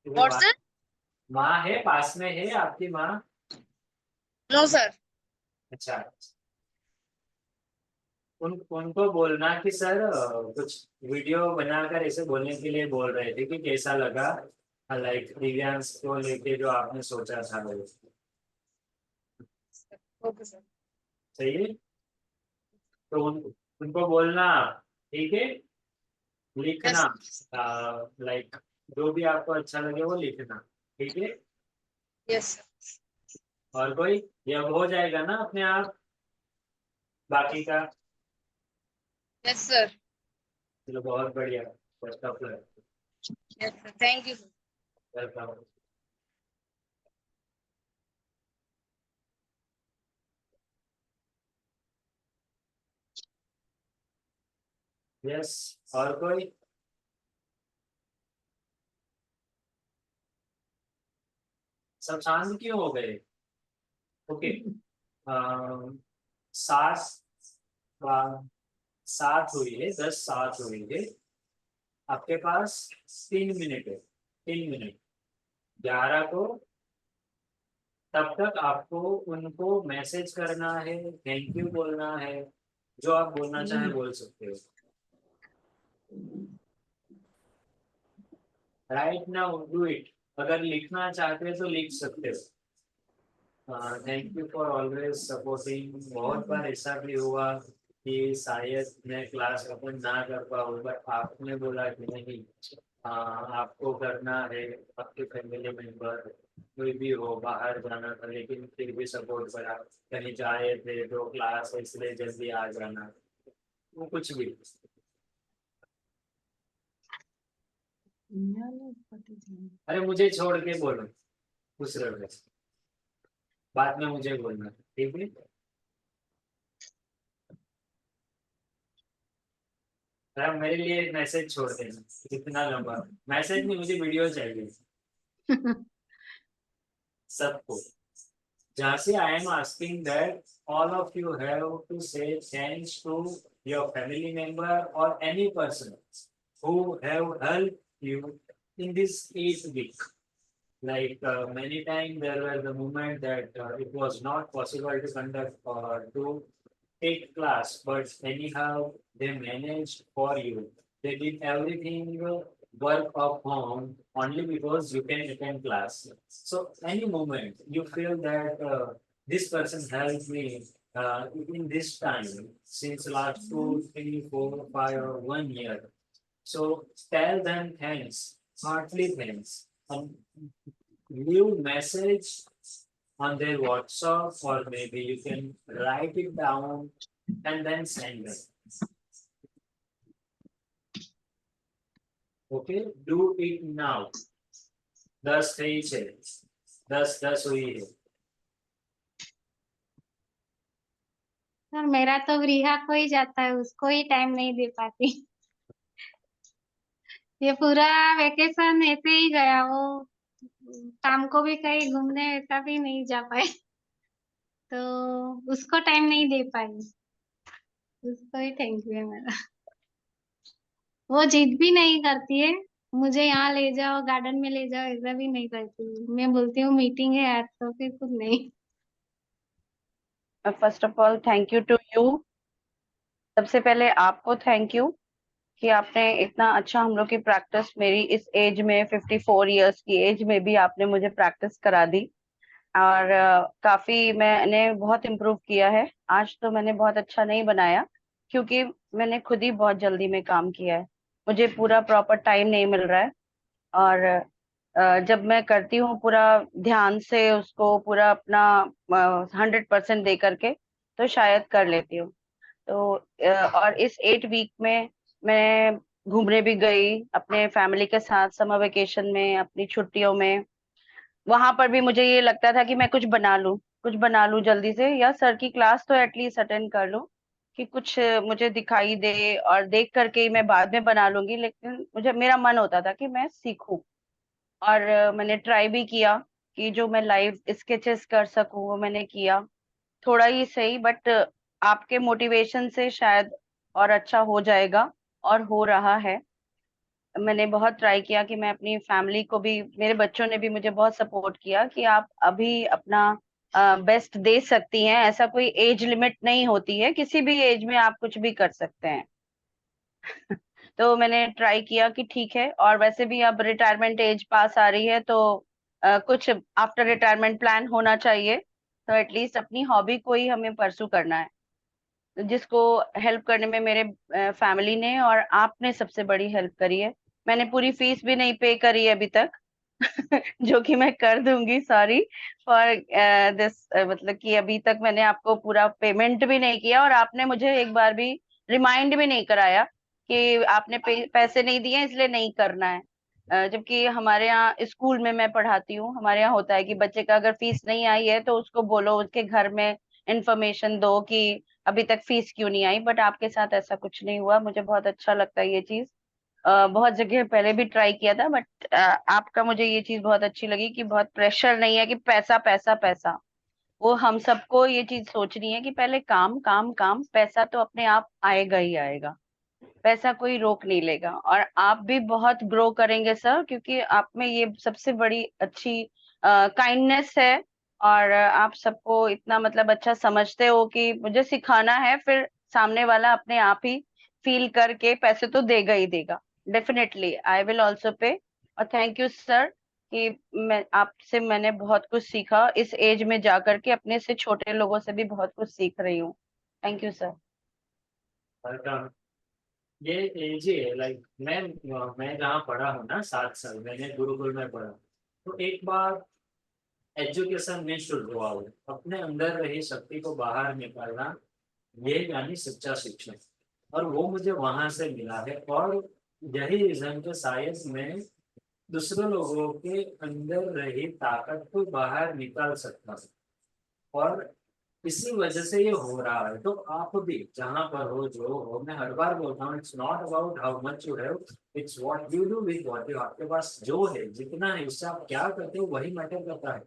तुम्हें और माँ, सर? माँ है पास में, है आपकी माँ? No sir. अच्छा। उनको बोलना कि सर कुछ वीडियो बनाकर ऐसे बोलने के लिए बोल रहे थे कि कैसा लगा, लाइक दिव्यांश को लेके जो आपने सोचा था वो। Okay sir. सही है। तो उनको बोलना, ठीक है, लिखना, यस लाइक जो भी आपको अच्छा लगे वो लिखना, ठीक है। यस और कोई, ये अब हो जाएगा ना अपने आप बाकी का? Yes sir. चलो बहुत बढ़िया, first of yes sir, thank you. Welcome. Yes, और कोई? सब शांत क्यों हो गए? ओके। सात, सात हुई है, 10 7 हुई है। आपके पास 3 मिनट है, 3 मिनट। 11 को, तब तक आपको उनको मैसेज करना है, थैंक यू बोलना है, जो आप बोलना चाहें बोल सकते हो। Right now do it. अगर लिखना चाहते हो तो लिख सकते हो। Thank you for always supporting. बहुत बार ऐसा भी हुआ कि शायद मैं क्लास अटेंड ना कर पाऊँ, बट आपने बोला कि नहीं, आपको करना है, आपके फैमिली मेंबर कोई भी हो, बाहर जाना था लेकिन फिर भी सपोर्ट करा, कहीं जा रहे थे तो क्लास है इसलिए जल्दी आ जाना, वो कुछ भी। अरे मुझे छोड़ के बोलो, खुश रहो, बाद में मुझे बोलना, ठीक है। आप मेरे लिए एक मैसेज छोड़ देना, कितना लंबा मैसेज नहीं, मुझे वीडियो चाहिए सबको, जहाँ से I am asking that all of you have to say thanks to your family member और any person who have helped you in this 8 week. Like many times there were the moment that it was not possible to conduct or to take class, but anyhow they managed for you. They did everything work of home only because you can attend class. So any moment you feel that this person helped me in this time since last 2 3 4 5 or 1 year, so tell them thanks, heartily thanks, and leave message on their WhatsApp, or maybe you can write it down and then send them. Okay, do it now. 10 થઈ છે, 10 10 हुई है। Sir मेरा तो रिहा हो ही जाता है, उसको ही टाइम नहीं दे पाती। ये पूरा वेकेशन ऐसे ही गया, वो काम को भी कहीं घूमने ऐसा भी नहीं जा पाए। तो उसको टाइम नहीं दे पाई। उसको ही थैंक यू है मेरा। वो जिद भी नहीं करती है, मुझे यहाँ ले जाओ, गार्डन में ले जाओ, ऐसा भी नहीं करती। मैं बोलती हूँ मीटिंग है आज, तो फिर कुछ नहीं। First of all thank you to you. सबसे पहले आपको थैंक यू कि आपने इतना अच्छा हम लोग की प्रैक्टिस, मेरी इस एज में 54 इयर्स की एज में भी आपने मुझे प्रैक्टिस करा दी। और काफी मैंने बहुत इम्प्रूव किया है। आज तो मैंने बहुत अच्छा नहीं बनाया क्योंकि मैंने खुद ही बहुत जल्दी में काम किया है, मुझे पूरा प्रॉपर टाइम नहीं मिल रहा है। और जब मैं करती हूँ पूरा ध्यान से उसको, पूरा अपना 100% दे करके, तो शायद कर लेती हूँ। तो और इस 8 वीक में मैं घूमने भी गई अपने फैमिली के साथ, समर वेकेशन में, अपनी छुट्टियों में। वहां पर भी मुझे ये लगता था कि मैं कुछ बना लूं, कुछ बना लूं जल्दी से, या सर की क्लास तो एटलीस्ट अटेंड कर लूं कि कुछ मुझे दिखाई दे, और देख करके ही मैं बाद में बना लूंगी। लेकिन मुझे, मेरा मन होता था कि मैं सीखूं। और मैंने ट्राई भी किया कि जो मैं लाइव स्केचेस कर सकूं वो मैंने किया, थोड़ा ही सही, बट आपके मोटिवेशन से शायद और अच्छा हो जाएगा, और हो रहा है। मैंने बहुत ट्राई किया कि मैं अपनी फैमिली को भी, मेरे बच्चों ने भी मुझे बहुत सपोर्ट किया कि आप अभी अपना बेस्ट दे सकती हैं, ऐसा कोई एज लिमिट नहीं होती है, किसी भी एज में आप कुछ भी कर सकते हैं। तो मैंने ट्राई किया कि ठीक है, और वैसे भी अब रिटायरमेंट एज पास आ रही है, तो कुछ आफ्टर रिटायरमेंट प्लान होना चाहिए, तो एटलीस्ट अपनी हॉबी को ही हमें परसू करना है, जिसको हेल्प करने में मेरे फैमिली ने और आपने सबसे बड़ी हेल्प करी है। मैंने पूरी फीस भी नहीं पे करी है अभी तक जो कि मैं कर दूंगी, सॉरी फॉर दिस, मतलब कि अभी तक मैंने आपको पूरा पेमेंट भी नहीं किया और आपने मुझे एक बार भी रिमाइंड भी नहीं कराया कि आपने पैसे नहीं दिए इसलिए नहीं करना है। जबकि हमारे यहाँ स्कूल में मैं पढ़ाती हूँ, हमारे यहाँ होता है कि बच्चे का अगर फीस नहीं आई है तो उसको बोलो, उसके घर में इंफॉर्मेशन दो कि अभी तक फीस क्यों नहीं आई, बट आपके साथ ऐसा कुछ नहीं हुआ। मुझे बहुत अच्छा लगता है ये चीज। बहुत जगह पहले भी ट्राई किया था, बट आपका मुझे ये चीज बहुत अच्छी लगी कि बहुत प्रेशर नहीं है कि पैसा पैसा पैसा। वो हम सबको ये चीज सोचनी है कि पहले काम काम काम, पैसा तो अपने आप आएगा ही आएगा, पैसा कोई रोक नहीं लेगा। और आप भी बहुत ग्रो करेंगे सर, क्योंकि आप में ये सबसे बड़ी अच्छी काइंडनेस है, और आप सबको इतना मतलब अच्छा समझते हो कि मुझे सिखाना है, फिर सामने वाला अपने आप ही फील करके पैसे तो देगा ही देगा। डेफिनेटली आई विल ऑल्सो पे। और थैंक यू सर कि मैं आपसे, मैंने बहुत कुछ सीखा इस एज में जाकर के, अपने से छोटे लोगों से भी बहुत कुछ सीख रही हूँ। Thank you sir. वेलकम। ये एज ही है, लाइक मैं जहाँ पढ़ा हूँ ना, 7 साल मैंने गुरुकुल में पढ़ा। तो एक बार एजुकेशन में शुरू हुआ हो, अपने अंदर रही शक्ति को बाहर निकालना, ये यानी सच्चा शिक्षण। और वो मुझे वहां से मिला है, और यही रीजन के शायद मैं दूसरे लोगों के अंदर रही ताकत को बाहर निकाल सकता हूँ, और इसी वजह से ये हो रहा है। तो आप भी जहाँ पर हो, जो हो, मैं हर बार बोलता हूँ, it's not about how much you have, it's what you do with what you, आपके पास जो है, जितना है, उससे आप क्या करते हो वही मैटर करता है।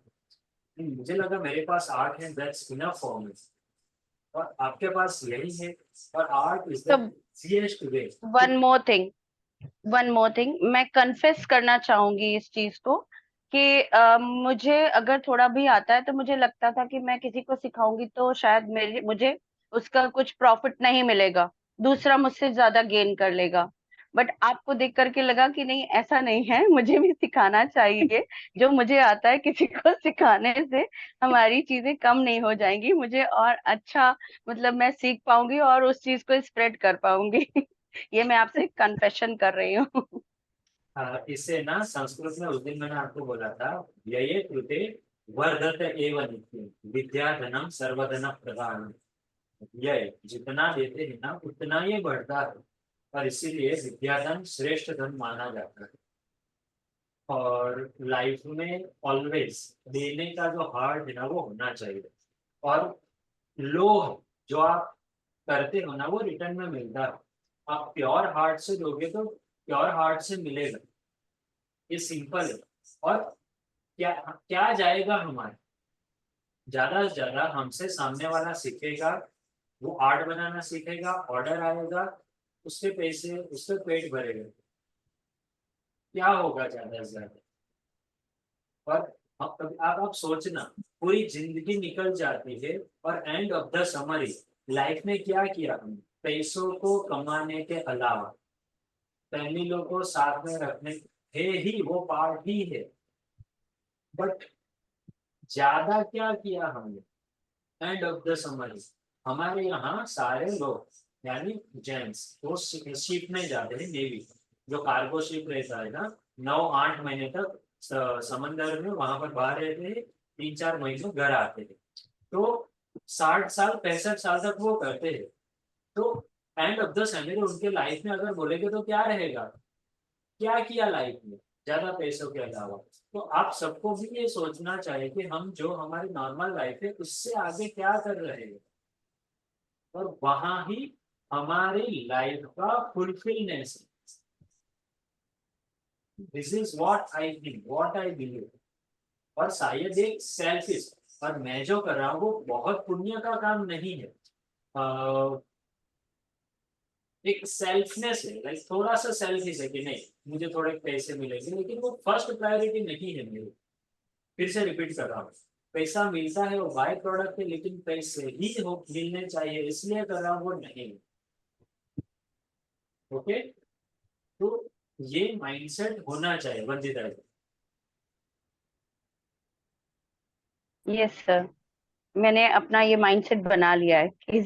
मुझे लगा मेरे पास आर्ट है, दैट्स इनफ फॉर मी, और आपके पास यही है, और आर्ट इज तो the easiest way. One more thing, one more thing, मैं कन्फेस करना चाहूंगी इस चीज को कि मुझे अगर थोड़ा भी आता है तो मुझे लगता था कि मैं किसी को सिखाऊंगी तो शायद मेरे मुझे उसका कुछ प्रॉफिट नहीं मिलेगा, दूसरा मुझसे ज्यादा गेन कर लेगा। बट आपको देख करके लगा कि नहीं, ऐसा नहीं है, मुझे भी सिखाना चाहिए। जो मुझे आता है किसी को सिखाने से हमारी चीजें कम नहीं हो जाएंगी, मुझे और अच्छा मतलब मैं सीख पाऊंगी और उस चीज को स्प्रेड कर पाऊंगी ये मैं आपसे कन्फेशन कर रही हूँ इससे ना संस्कृत में उस दिन मैंने आपको बोला था, यये कृते वर्धत एव नित्यं, विद्या धनम सर्वधन प्रधान। यह जितना देते हैं ना उतना ये बढ़ता है, और इसीलिए विद्या धन श्रेष्ठ धन माना जाता है। और लाइफ में ऑलवेज देने का जो हार्ट है ना वो होना चाहिए, और लोग जो आप करते हो ना वो रिटर्न में मिलता है। आप प्योर हार्ट से दोगे तो प्योर हार्ट से मिलेगा, ये सिंपल है। और क्या क्या जाएगा हमारे, ज्यादा से ज्यादा हमसे सामने वाला सीखेगा, वो आर्ट बनाना सीखेगा, ऑर्डर आएगा, उसके पैसे, उसके पेट भरेगा, क्या होगा ज्यादा से ज्यादा। और आप सोचना, पूरी जिंदगी निकल जाती है, और end of the summary, life में क्या किया हमने, पैसों को कमाने के अलावा फैमिली को साथ में रखने, है ही वो पार्ट ही है, बट ज्यादा क्या किया हमने एंड ऑफ द समरी। हमारे यहाँ सारे लोग, यानी जेंट्स, वो शिप में जाते हैं, नेवी, जो कार्गो शिप रहता है ना, 9-8 महीने तक समंदर में वहां पर बाहर रहते हैं, 3-4 महीने घर आते हैं। तो 60 साल 65 साल तक वो करते हैं। तो एंड ऑफ द समरी उनके लाइफ में अगर बोलेंगे तो क्या रहेगा, क्या किया लाइफ में ज्यादा पैसों के अलावा। तो आप सबको भी ये सोचना चाहिए कि हम जो हमारी नॉर्मल लाइफ है उससे आगे क्या कर रहे हैं, और वहां ही हमारी लाइफ का fulfilness. This is what I think, what I believe. और शायद एक सेल्फिश, और मैं जो कर रहा हूँ वो बहुत पुण्य का काम नहीं है। एक सेल्फनेस है, लाइक थोड़ा सा सेल्फिश है कि नहीं मुझे थोड़े पैसे मिलेंगे, लेकिन वो फर्स्ट प्रायोरिटी नहीं है मेरी। फिर से रिपीट कर रहा हूँ, पैसा मिलता है वो बाय प्रोडक्ट है, लेकिन पैसे ही हो मिलने चाहिए इसलिए कर रहा हूँ वो नहीं। ओके, तो ये माइंडसेट होना चाहिए वंदिता जी। यस सर, मैंने अपना ये माइंडसेट बना लिया है कि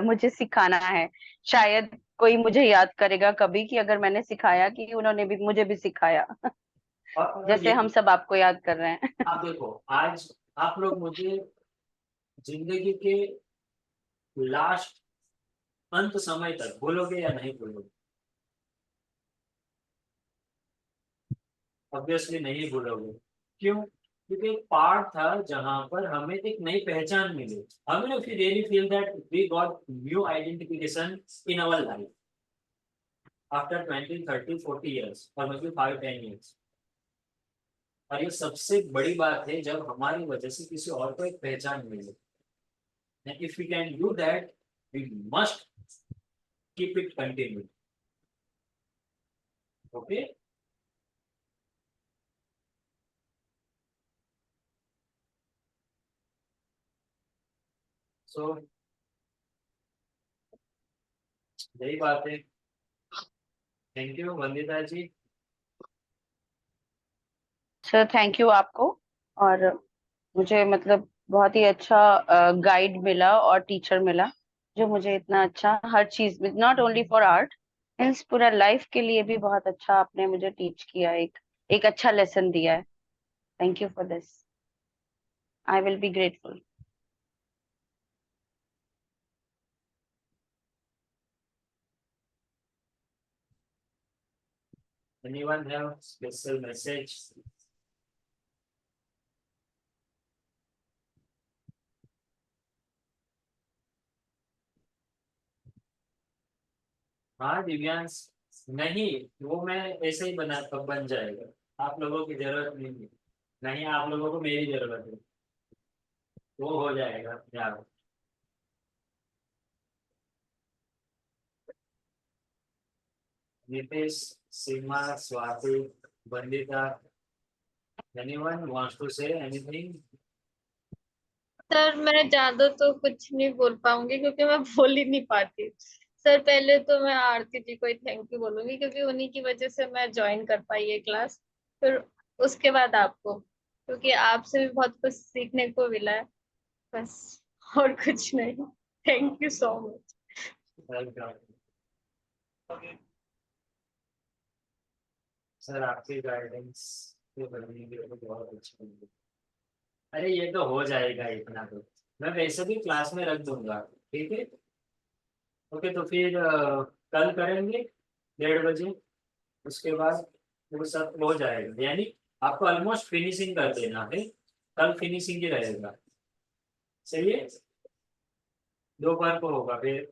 मुझे सिखाना है। शायद कोई मुझे याद करेगा कभी कि अगर मैंने सिखाया कि उन्होंने भी मुझे भी सिखाया। और जैसे ये हम सब आपको याद कर रहे हैं। आप देखो, आज आप लोग मुझे जिंदगी के लास्ट अंत समय तक भूलोगे या नहीं भूलोगे? ऑब्वियसली नहीं भूलोगे। क्यों? क्योंकि एक पार्ट था जहां पर हमें एक नई पहचान मिली। हमें if you really feel that we got new identification in our life after 20, 30, 40 years और मे बी 5, 10 years। और ये सबसे बड़ी बात है जब हमारी वजह से किसी और को एक पहचान मिले। If we can do that, we must keep it continue. Okay, so यही बात है। Thank you Vandita ji. Sir thank you आपको। और मुझे मतलब बहुत ही अच्छा गाइड मिला और टीचर मिला, जो मुझे इतना अच्छा हर चीज में, not only for art, means पूरा लाइफ के लिए भी बहुत अच्छा आपने मुझे टीच किया, एक एक अच्छा लेसन दिया है। Thank you for this, I will be grateful. Anyone have special message? हाँ दिव्यांश, नहीं वो मैं ऐसे ही बना कब बन जाएगा, आप लोगों की जरूरत नहीं है। नहीं, आप लोगों को मेरी जरूरत है, वो हो जाएगा यार। Nitesh, Seema, Swati, Vandita, anyone wants to say anything? Sir मैं ज्यादा तो कुछ नहीं बोल पाऊंगी क्योंकि मैं बोल ही नहीं पाती। सर पहले तो मैं आरती जी को ही थैंक यू बोलूंगी क्योंकि उन्हीं की वजह से मैं ज्वाइन कर पाई ये क्लास। फिर उसके बाद आपको, क्योंकि आपसे भी बहुत कुछ सीखने को मिला है। बस, और कुछ नहीं। Thank you so much. Sir आपके गाइडेंस के बनने के लिए बहुत अच्छा लगा। अरे ये तो हो जाएगा इतना तो, मैं वैसे भी क्लास में रख दूंगा। ठीक है, ओके, तो फिर कल करेंगे 1:30 बजे। उसके बाद वो सब हो जाएगा, यानी आपको ऑलमोस्ट फिनिशिंग कर देना है। कल फिनिशिंग ही रहेगा, सही है। दोपहर को होगा, फिर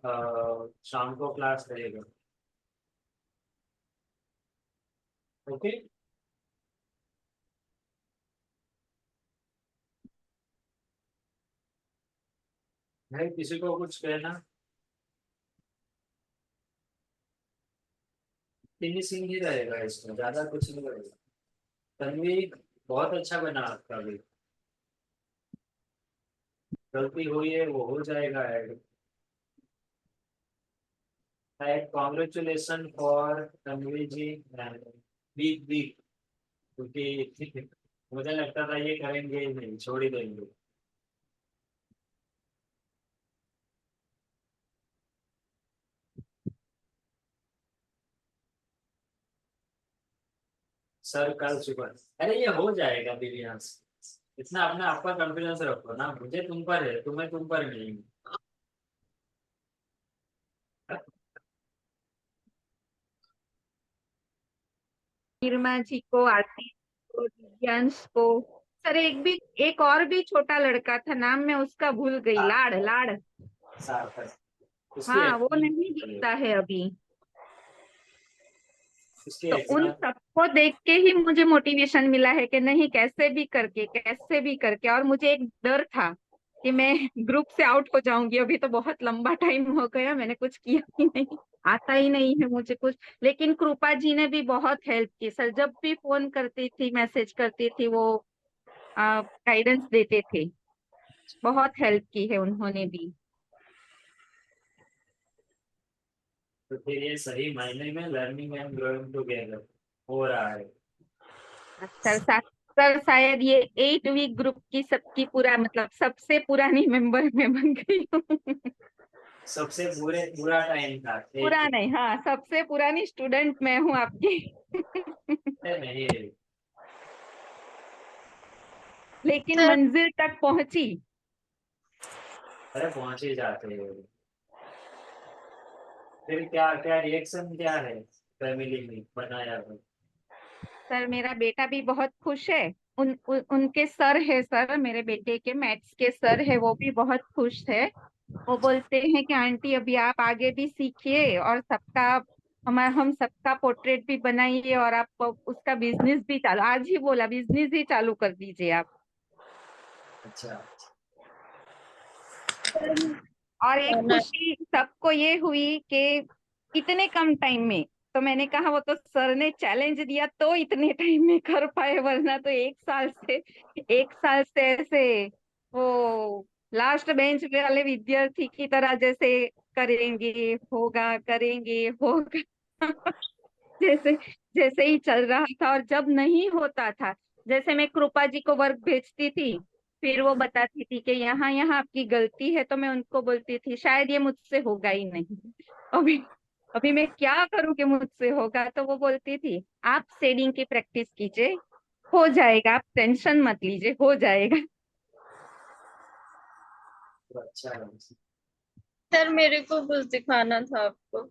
शाम को क्लास रहेगा। ओके, भाई किसी को कुछ कहना? फिनिशिंग ही रहेगा, इसमें ज्यादा कुछ नहीं रहेगा। तन्वी, बहुत अच्छा बना आपका भी। गलती हुई है वो हो जाएगा add. Congratulation for Tanvi ji, week week, क्योंकि मुझे लगता था ये करेंगे ही नहीं, छोड़ ही देंगे। सर कल सुबह, अरे ये हो जाएगा दिव्यांश। इतना अपने आप पर कॉन्फिडेंस रखो ना, मुझे तुम पर है, तुम्हें तुम पर नहीं। नीरमा जी को, आरती को, दिव्यांश को। सर एक और भी छोटा लड़का था, नाम मैं उसका भूल गई, लाड़ लाड़। सार्थक, उसकी हाँ वो एक्टिंग नहीं दिखता है अभी। उसकी तो उन एग्जाम। सबको देख के ही मुझे मोटिवेशन मिला है कि नहीं, कैसे भी करके। और मुझे एक डर था कि मैं ग्रुप से आउट हो जाऊंगी, अभी तो बहुत लंबा टाइम हो गया, मैंने कुछ किया ही नहीं। आता ही नहीं है मुझे कुछ। लेकिन कृपा जी ने भी बहुत हेल्प की सर, जब भी फोन करती थी मैसेज करती थी वो गाइडेंस देते थे, बहुत हेल्प की है उन्होंने भी। तो फिर ये सही मायने में लर्निंग एंड ग्रोइंग टुगेदर हो रहा है। सर सर शायद ये 8 वीक ग्रुप की सबकी पूरा मतलब सबसे पुरानी मेंबर में बन गई हूँ। सबसे बुरा टाइम था पूरा नहीं, हाँ सबसे पुरानी स्टूडेंट मैं हूँ आपकी। नहीं। लेकिन सर मंजिल तक पहुंची। अरे पहुंच ही जाते हैं। फिर क्या क्या रिएक्शन क्या है फैमिली में बनाया तो? सर मेरा बेटा भी बहुत खुश है। उनके सर है सर, मेरे बेटे के मैथ्स के सर है, वो भी बहुत खुश है। वो बोलते हैं कि आंटी अभी आप आगे भी सीखिए और सबका हम सबका पोर्ट्रेट भी बनाइए और आप उसका बिजनेस भी चालू, आज ही बोला बिजनेस ही चालू कर दीजिए आप। अच्छा। और एक ना खुशी सबको ये हुई कि इतने कम टाइम में, तो मैंने कहा वो तो सर ने चैलेंज दिया तो इतने टाइम में कर पाए, वरना तो 1 साल से ऐसे वो लास्ट बेंच वाले विद्यार्थी की तरह जैसे करेंगे होगा करेंगे होगा जैसे जैसे ही चल रहा था। और जब नहीं होता था, जैसे मैं कृपा जी को वर्क भेजती थी, फिर वो बताती थी कि यहाँ यहाँ आपकी गलती है, तो मैं उनको बोलती थी शायद ये मुझसे होगा ही नहीं। अभी अभी मैं क्या करूं कि मुझसे होगा, तो वो बोलती थी आप शेडिंग की प्रैक्टिस कीजिए, हो जाएगा, आप टेंशन मत लीजिए, हो जाएगा। तो अच्छा है। सर मेरे को कुछ दिखाना था आपको।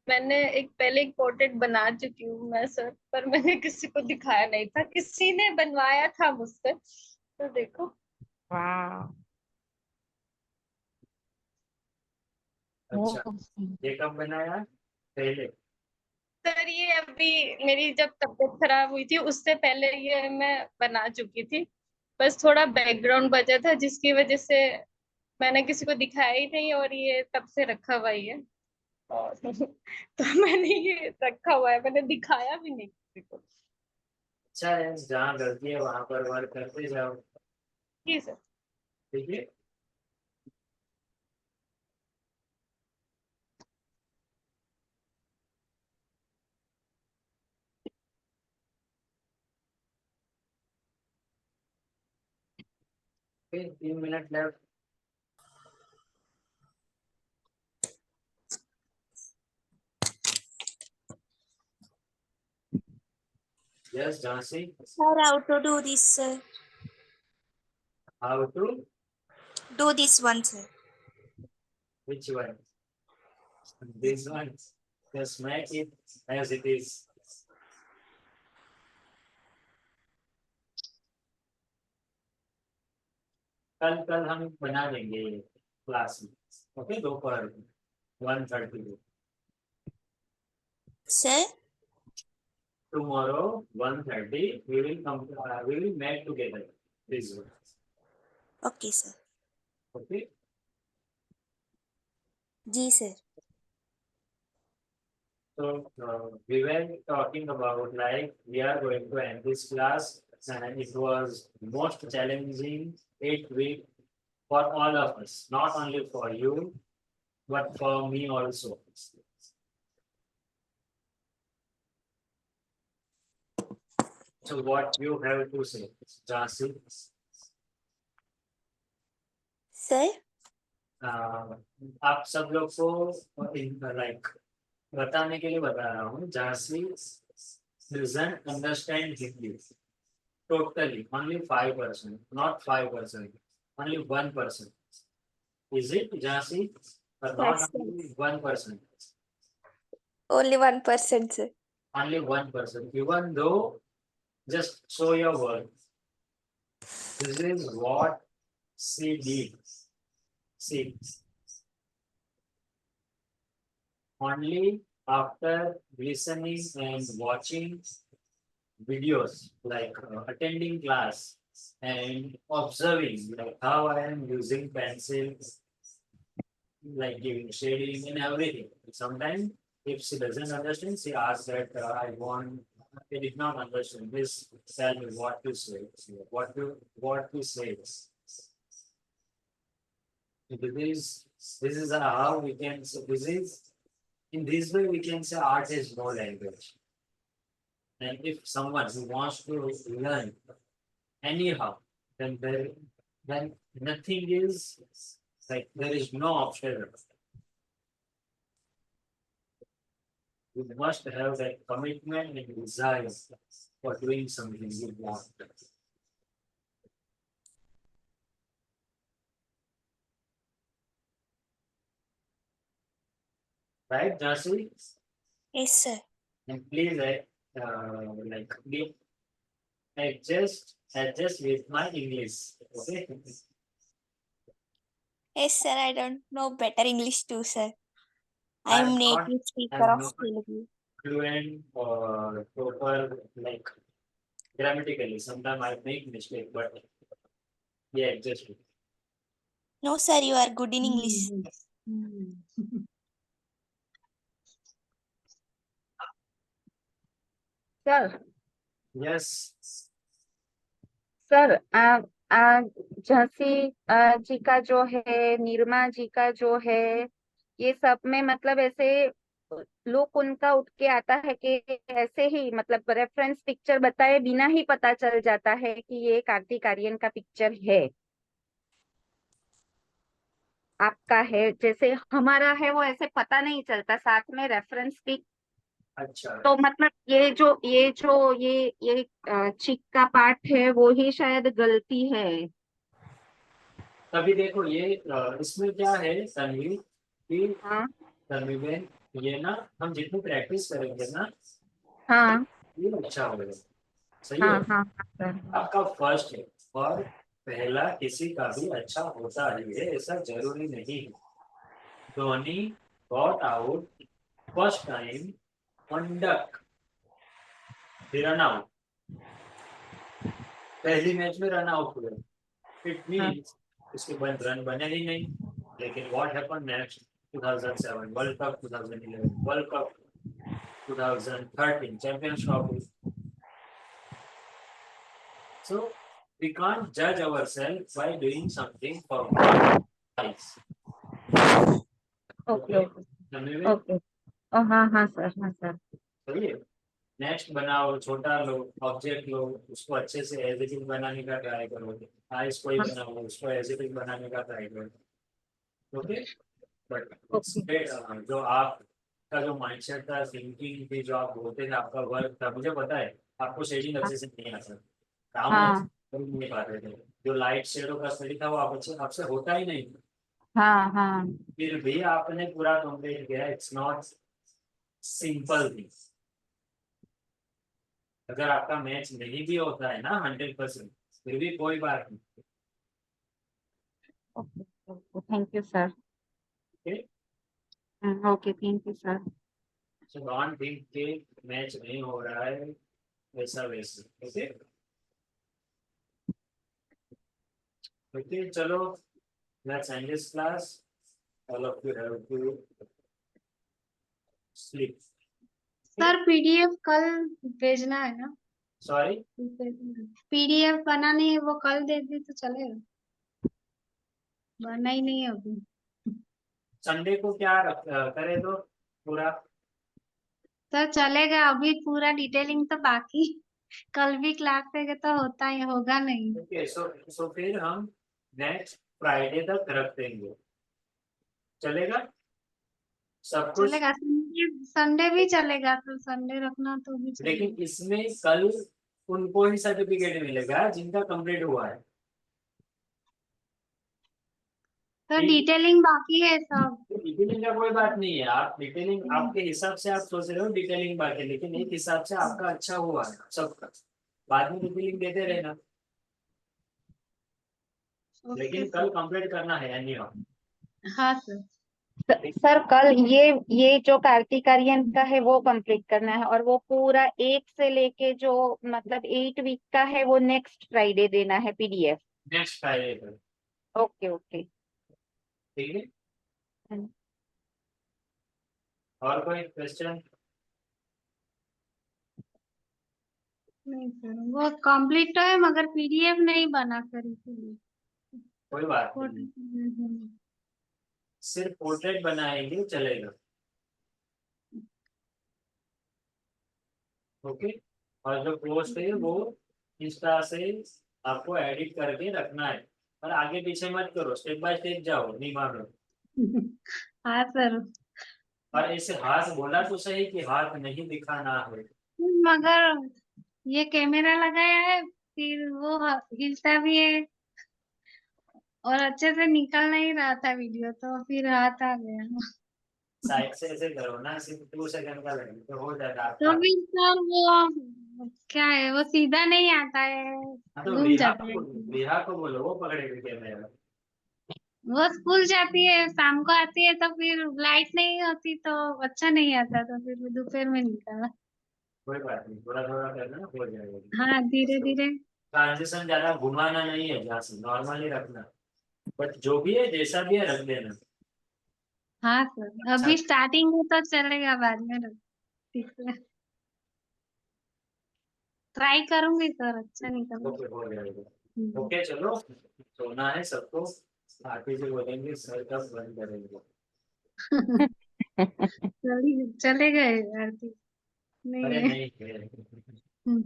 मैंने पहले एक पोर्ट्रेट बना चुकी हूँ मैं सर, पर मैंने किसी को दिखाया नहीं था, किसी ने बनवाया था मुझसे, तो देखो। वाह। अच्छा, ये कब बनाया पहले? सर ये अभी मेरी जब तबीयत खराब हुई थी उससे पहले ये मैं बना चुकी थी। बस थोड़ा बैकग्राउंड बचा था जिसकी वजह से मैंने किसी को दिखाया ही नहीं, और ये तब से रखा हुआ ही है। और तो मैंने ये रखा हुआ है, मैंने दिखाया भी नहीं किसी को। अच्छा है, जहाँ गलती है वहां पर वर्क करते जाओ। जी सर। ठीक है। फिर 3 minute left. Yes Jhansi. Sir, how to do this, sir? How to? Do this one, sir. Which one? This one. Just make it as it is. कल हम बना देंगे ये क्लास में। ओके, दोपहर 1:30 को। Sir? Tomorrow 1:30 we will meet together. This one. Okay, sir. Okay. Ji, sir. So we were talking about like we are going to end this class, and it was most challenging 8 week for all of us, not only for you, but for me also. So what you have to say, Jhansi? Sir? आप सब लोग को like बताने के लिए बता रहा हूँ। Jhansi doesn't understand Hindi totally, only 5%, not 5%, only 1%. Is it, Jhansi? But not Yes, sir. only 1%, Only 1%, sir. only 1%. Even though, just show your work. This is what she did. See, only after listening and watching videos, like attending class and observing like how I am using pencil, like giving shading and everything. Sometimes If she doesn't understand, she asks that I want. I did not understand. Please tell me what to say. What to say. This is how we can. So this is in this way we can say art is no language. And if someone who wants to learn anyhow, then nothing is like there is no option. You must have that commitment and desire for doing something you want. Right, Jasi? Yes, sir. And please, like, adjust with my English. Okay. Yes, sir. I don't know better English too, sir. I I'm am not- native speaker I'm of not- Telugu. Fluent or proper, like grammatically. Sometimes I make mistake, but yeah, just No, sir. You are good in English. Sir yes. Sir Jhansi ji का जो है, निर्मा जी का जो है, ये सब में मतलब ऐसे लुक उनका उठ के आता है कि ऐसे ही मतलब रेफरेंस पिक्चर बताए बिना ही पता चल जाता है कि ये कार्तिक आर्यन का पिक्चर है, आपका है। जैसे हमारा है वो ऐसे पता नहीं चलता, साथ में रेफरेंस पिक। अच्छा, तो मतलब ये चिक का पार्ट है वो ही शायद गलती है। तभी देखो ये इसमें क्या है तन्वी कि हाँ तन्वी बहन, ये ना हम जितनी प्रैक्टिस करेंगे ना हाँ ये अच्छा होगा। सही हाँ है। हाँ सर। आपका फर्स्ट है और पहला किसी का भी अच्छा होता ही है, ऐसा जरूरी नहीं है। Dhoni got out first time on duck, run out, पहली मैच में रन आउट हुए। इट मींस उसके बाद रन बने ही नहीं। लेकिन what happened next, 2007 world cup, 2011 world cup, 2013 champions trophy. So we can't judge ourselves by doing something for guys. Okay समझे? Okay हाँ हाँ सर, हाँ सर। सही है। नेक्स्ट बनाओ, छोटा लो, ऑब्जेक्ट लो, उसको अच्छे से एज इट इज बनाने का ट्राई करो। आइस कोई बनाओ, उसको एज इट इज बनाने का ट्राई करो। ओके, बट जो आपका जो माइंडसेट था, थिंकिंग थी, जो आप बोलते थे, आपका वर्क था, मुझे पता है आपको शेडिंग अच्छे से नहीं आता, काम हाँ कर नहीं पाते थे। जो लाइट शेडो का स्टडी था वो आपसे होता ही नहीं। हाँ हाँ फिर भी आपने पूरा कंप्लीट किया। It's not simple thing. अगर आपका मैच नहीं भी होता है ना 100%, फिर भी कोई बात नहीं। Okay, thank you sir. Okay, thank you sir. So don't think कि मैच नहीं हो रहा है वैसा वैसे। ओके ओके, चलो let's end this class. All of you have to sleep. Sir PDF कल भेजना है ना? सॉरी, पीडीएफ बनानी है, वो कल दे दी तो चलेगा? बना ही नहीं है अभी। संडे को क्या करे तो पूरा। सर चलेगा, अभी पूरा डिटेलिंग तो बाकी। कल भी क्लास है तो होता ही होगा नहीं। ओके, सो फिर हम नेक्स्ट फ्राइडे तक रख देंगे, चलेगा सब कुछ। चलेगा, संडे भी चलेगा, तो संडे रखना तो भी लेकिन चलेगा। इसमें कल उनको ही सर्टिफिकेट मिलेगा जिनका कंप्लीट हुआ है। तो डिटेलिंग बाकी है सब। डिटेलिंग का कोई बात नहीं है। आप डिटेलिंग आपके हिसाब से आप सोच रहे हो डिटेलिंग बात है, लेकिन एक हिसाब से आपका अच्छा हुआ है सबका। बाद में डिटेलिंग देते रहना, लेकिन कल कंप्लीट करना है एनी। हाँ सर। सर कल ये जो कार्तिक आर्यन का है वो कंप्लीट करना है, और वो पूरा 1 से लेके जो मतलब 8 वीक का है वो नेक्स्ट फ्राइडे देना है पीडीएफ। नेक्स्ट फ्राइडे पर, ओके ओके। ठीक है। और कोई क्वेश्चन? नहीं सर, वो कंप्लीट तो है मगर पीडीएफ नहीं बना सर इसीलिए। कोई बात फोटो नहीं, सिर्फ पोर्ट्रेट बनाएंगे चलेगा। ओके, और जो पोस्ट है वो इंस्टा से आपको एडिट करके रखना है, और आगे पीछे मत करो, स्टेप बाय स्टेप जाओ, नहीं मानो। हाँ सर, और ऐसे हाथ बोला तो सही कि हाथ नहीं दिखाना है। मगर ये कैमरा लगाया है फिर वो हिलता भी है और अच्छे से निकल नहीं रहा था वीडियो, तो फिर हाथ आ गया। साइड से ऐसे करो ना, सिर्फ 2 सेकंड का लगे तो हो जाएगा तो आपका। फिर सर वो क्या है, वो सीधा नहीं आता है, हाँ तो घूम जाता है। रिहा को बोलो, वो पकड़ेगी कैमरा। वो स्कूल जाती है, शाम को आती है, तो फिर लाइट नहीं होती तो अच्छा नहीं आता, तो फिर दोपहर में निकाला। कोई बात नहीं, थोड़ा थोड़ा करना हो जाएगा। हाँ धीरे धीरे। ट्रांजिशन ज्यादा घुमाना नहीं है, जहाँ से नॉर्मली रखना, बट जो भी है जैसा भी है रख देना। हाँ सर, अभी स्टार्टिंग में तो चलेगा, बाद में ठीक है। ट्राई करूंगी सर, अच्छा निकल। ओके, हो जाएगा। ओके चलो, सोना है सबको, आके जो बोलेंगे सर कब बंद करेंगे। चले गए आरती? नहीं अरे है। नहीं है, हम्म।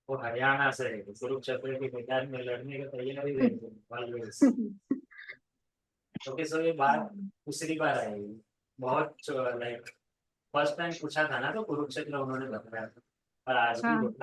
वो हरियाणा से है, कुरुक्षेत्र के मैदान में लड़ने का तैयारी रहेगी ऑलवेज। ओके, सो ये बात दूसरी बार आएगी, बहुत लाइक फर्स्ट टाइम पूछा था ना तो कुरुक्षेत्र उन्होंने बताया था, और आज भी हाँ।